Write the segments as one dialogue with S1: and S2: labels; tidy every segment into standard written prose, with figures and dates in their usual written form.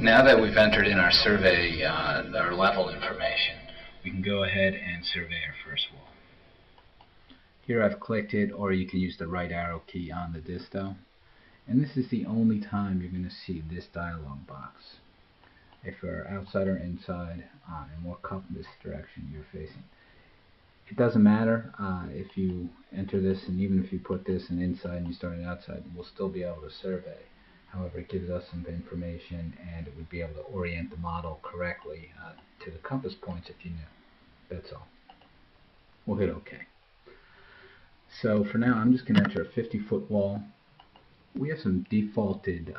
S1: Now that we've entered in our survey, our level information, we can go ahead and survey our first wall. Here I've clicked it, or you can use the right arrow key on the disto. And this is the only time you're going to see this dialog box. If you're outside or inside, and what compass direction you're facing. It doesn't matter if you enter this, and even if you put this in inside and you start it outside, we'll still be able to survey. However, it gives us some information, and it would be able to orient the model correctly to the compass points if you knew. That's all. We'll hit OK. So for now, I'm just going to enter a 50-foot wall. We have some defaulted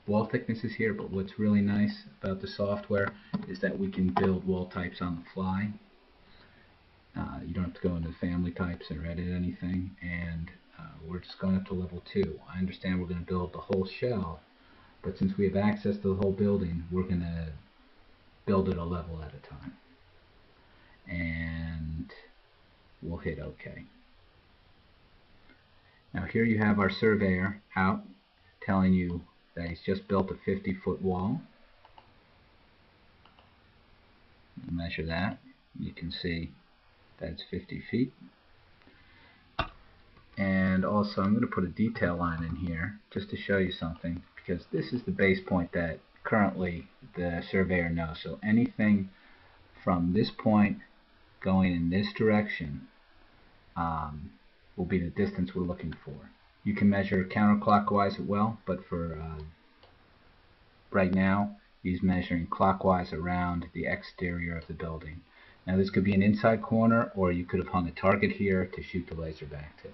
S1: wall thicknesses here, but what's really nice about the software is that we can build wall types on the fly. You don't have to go into family types or edit anything, and we're just going up to level 2. I understand we're going to build the whole shell, but since we have access to the whole building, we're going to build it a level at a time. And we'll hit OK. Now here you have our surveyor out telling you that he's just built a 50-foot wall. Measure that. You can see that it's 50 feet. And also I'm going to put a detail line in here just to show you something, because this is the base point that currently the surveyor knows. So anything from this point going in this direction will be the distance we're looking for. You can measure counterclockwise as well, but for right now he's measuring clockwise around the exterior of the building. Now this could be an inside corner, or you could have hung a target here to shoot the laser back to.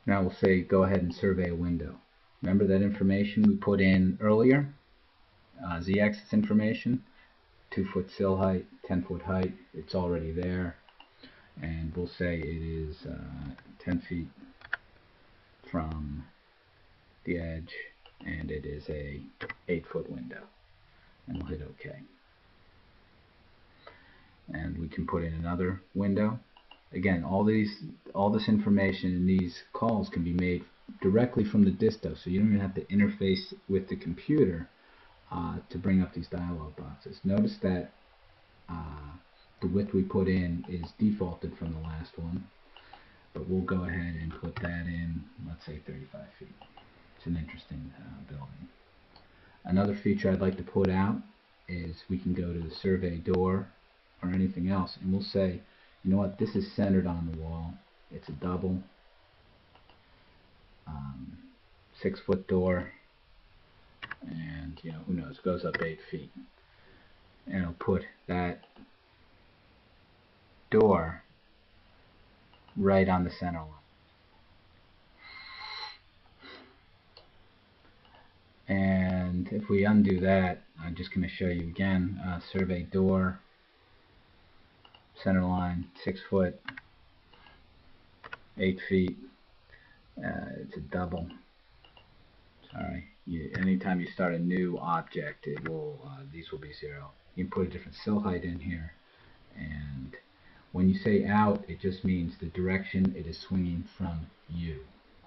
S1: Now we'll say go ahead and survey a window. Remember that information we put in earlier? Z-axis information, 2-foot sill height, 10-foot height, it's already there. And we'll say it is 10 feet from the edge, and it is a 8-foot window. And we'll hit OK. And we can put in another window. Again, all this information in these calls can be made directly from the disto, so you don't even have to interface with the computer to bring up these dialog boxes. Notice that the width we put in is defaulted from the last one, but we'll go ahead and put that in, let's say 35 feet. It's an interesting building. Another feature I'd like to put out is we can go to the survey door or anything else, and we'll say, you know what, this is centered on the wall. It's a double 6-foot door, and who knows, goes up 8 feet. And it'll put that door right on the center line. And if we undo that, I'm just going to show you again, survey door, center line, 6 foot, 8 feet. It's a double. Sorry. Anytime you start a new object, it will these will be 0. You can put a different sill height in here, and when you say out, it just means the direction it is swinging from you,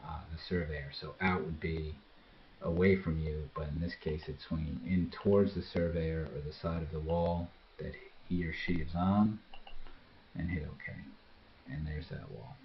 S1: the surveyor. So out would be away from you, but in this case it's swinging in towards the surveyor or the side of the wall that he or she is on, and hit OK. And there's that wall.